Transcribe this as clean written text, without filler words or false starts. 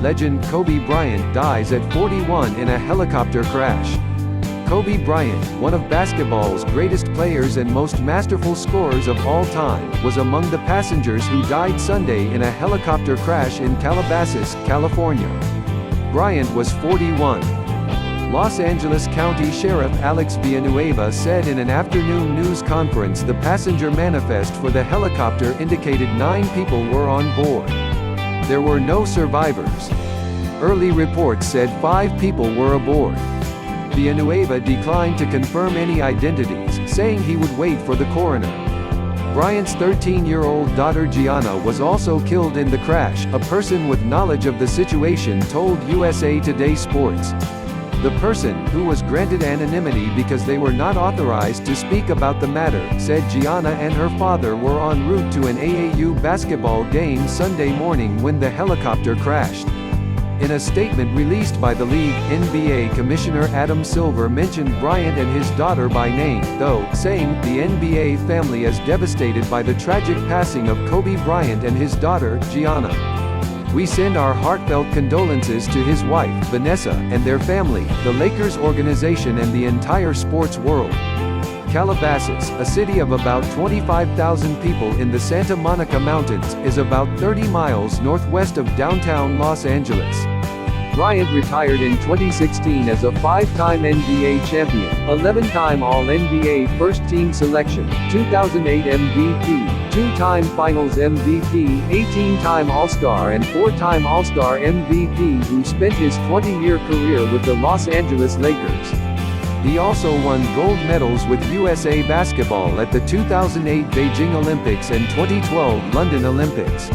legend Kobe Bryant dies at 41 in a helicopter crash. Kobe Bryant, one of basketball's greatest players and most masterful scorers of all time, was among the passengers who died Sunday in a helicopter crash in Calabasas, California. Bryant was 41. Los Angeles County Sheriff Alex Villanueva said in an afternoon news conference the passenger manifest for the helicopter indicated 9 people were on board. There were no survivors. Early reports said 5 people were aboard. Villanueva declined to confirm any identities, saying he would wait for the coroner. Bryant's 13-year-old daughter Gianna was also killed in the crash, a person with knowledge of the situation told USA Today Sports. The person, who was granted anonymity because they were not authorized to speak about the matter, said Gianna and her father were en route to an AAU basketball game Sunday morning when the helicopter crashed. In a statement released by the league, NBA Commissioner Adam Silver mentioned Bryant and his daughter by name, though, saying, "The NBA family is devastated by the tragic passing of Kobe Bryant and his daughter, Gianna. We send our heartfelt condolences to his wife, Vanessa, and their family, the Lakers organization and the entire sports world." Calabasas, a city of about 25,000 people in the Santa Monica Mountains, is about 30 miles northwest of downtown Los Angeles. Bryant retired in 2016 as a 5-time NBA champion, 11-time All-NBA first-team selection, 2008 MVP, 2-time Finals MVP, 18-time All-Star and 4-time All-Star MVP who spent his 20-year career with the Los Angeles Lakers. He also won gold medals with USA Basketball at the 2008 Beijing Olympics and 2012 London Olympics.